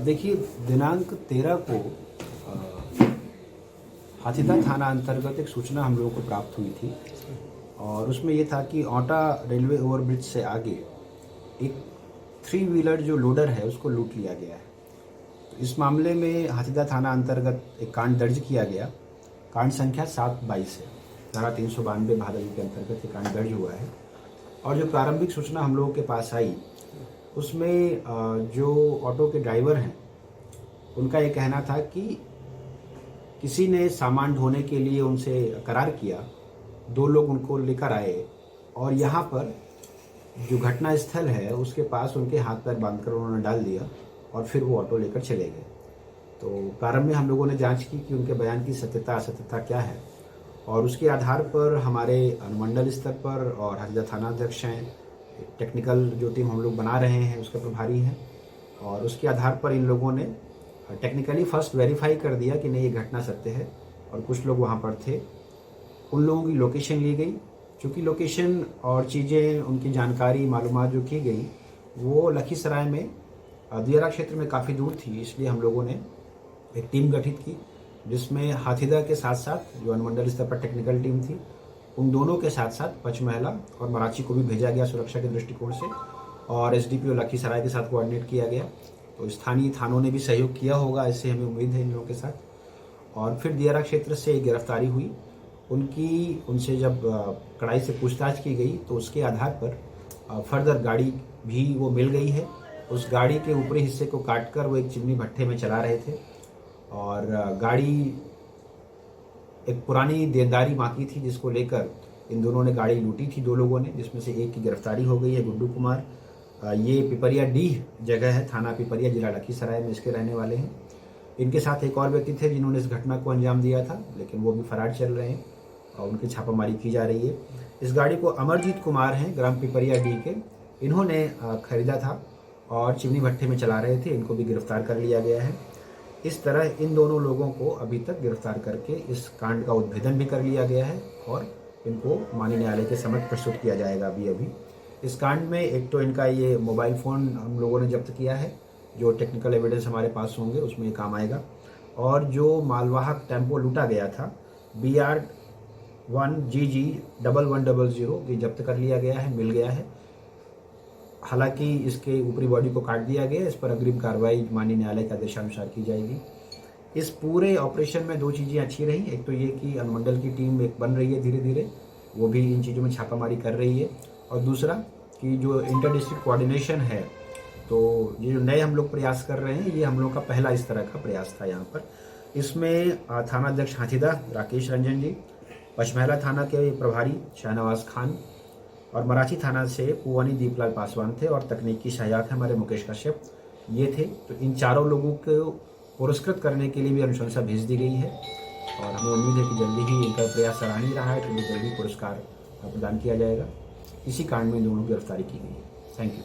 देखिए, दिनांक 13 को हाथीदा थाना अंतर्गत एक सूचना हम लोगों को प्राप्त हुई थी और उसमें ये था कि औंटा रेलवे ओवरब्रिज से आगे एक 3 व्हीलर जो लोडर है उसको लूट लिया गया है। तो इस मामले में हाथीदा थाना अंतर्गत एक कांड दर्ज किया गया। कांड संख्या 7/22 है। धारा 392 भादवी के अंतर्गत ये कांड दर्ज हुआ है। और जो प्रारंभिक सूचना हम लोगों के पास आई उसमें जो ऑटो के ड्राइवर हैं उनका ये कहना था कि किसी ने सामान ढोने के लिए उनसे करार किया, 2 लोग उनको लेकर आए और यहाँ पर जो घटना स्थल है उसके पास उनके हाथ पैर बांधकर उन्होंने डाल दिया और फिर वो ऑटो लेकर चले गए। तो प्रारंभ में हम लोगों ने जांच की कि उनके बयान की सत्यता असत्यता क्या है और उसके आधार पर हमारे अनुमंडल स्तर पर और हाथीदा थाना अध्यक्ष हैं, टेक्निकल जो टीम हम लोग बना रहे हैं उसके प्रभारी हैं और उसके आधार पर इन लोगों ने टेक्निकली फर्स्ट वेरीफाई कर दिया कि नहीं ये घटना सत्य है और कुछ लोग वहाँ पर थे। उन लोगों की लोकेशन ली गई। चूँकि लोकेशन और चीज़ें उनकी जानकारी मालूमात जो की गई वो लखीसराय में दियारा क्षेत्र में काफ़ी दूर थी, इसलिए हम लोगों ने एक टीम गठित की जिसमें हाथीदा के साथ साथ जो अनुमंडल स्तर पर टेक्निकल टीम थी उन दोनों के साथ साथ पचमहला और मराची को भी भेजा गया सुरक्षा के दृष्टिकोण से और एसडीपीओ लखीसराय के साथ कोऑर्डिनेट किया गया। तो स्थानीय थानों ने भी सहयोग किया होगा, इससे हमें उम्मीद है इन लोगों के साथ। और फिर दियारा क्षेत्र से गिरफ्तारी हुई। उनसे जब कड़ाई से पूछताछ की गई तो उसके आधार पर फर्दर गाड़ी भी वो मिल गई है। उस गाड़ी के ऊपरी हिस्से को काटकर वो एक चिमनी भट्ठे में चला रहे थे और गाड़ी एक पुरानी देनदारी बाकी थी जिसको लेकर इन दोनों ने गाड़ी लूटी थी, 2 लोगों ने, जिसमें से एक की गिरफ्तारी हो गई है, गुड्डू कुमार। ये पिपरिया डीह जगह है, थाना पिपरिया, जिला लखीसराय में इसके रहने वाले हैं। इनके साथ एक और व्यक्ति थे जिन्होंने इस घटना को अंजाम दिया था, लेकिन वो भी फरार चल रहे हैं और उनकी छापामारी की जा रही है। इस गाड़ी को अमरजीत कुमार हैं, ग्राम पिपरिया डीह के, इन्होंने खरीदा था और चिमनी भट्ठे में चला रहे थे। इनको भी गिरफ्तार कर लिया गया है। इस तरह इन दोनों लोगों को अभी तक गिरफ्तार करके इस कांड का उद्भेदन भी कर लिया गया है और इनको माननीय न्यायालय के समक्ष प्रस्तुत किया जाएगा। अभी इस कांड में एक तो इनका ये मोबाइल फ़ोन हम लोगों ने जब्त किया है, जो टेक्निकल एविडेंस हमारे पास होंगे उसमें ये काम आएगा। और जो मालवाहक टेम्पो लूटा गया था BR1GG 1100 ये जब्त कर लिया गया है, मिल गया है। हालांकि इसके ऊपरी बॉडी को काट दिया गया, इस पर अग्रिम कार्रवाई माननीय न्यायालय के आदेशानुसार की जाएगी। इस पूरे ऑपरेशन में 2 चीज़ें अच्छी रही। एक तो ये कि अनुमंडल की टीम एक बन रही है धीरे धीरे, वो भी इन चीज़ों में छापामारी कर रही है। और दूसरा कि जो इंटर डिस्ट्रिक्ट कोऑर्डिनेशन है, तो ये जो नए हम लोग प्रयास कर रहे हैं ये हम लोग का पहला इस तरह का प्रयास था यहाँ पर। इसमें थाना अध्यक्ष हाथीदा राकेश रंजन जी, पचमहला थाना के प्रभारी शाहनवाज खान और मराठी थाना से पुवानी दीपलाल पासवान थे और तकनीकी सहायक है हमारे मुकेश कश्यप, ये थे। तो इन चारों लोगों को पुरस्कृत करने के लिए भी अनुशंसा भेज दी गई है और हमें उम्मीद है कि जल्दी ही इनका प्रयास सराहनीय रहा है, तो जल्दी पुरस्कार प्रदान किया जाएगा। इसी कांड में दोनों की गिरफ्तारी की गई है। Thank you.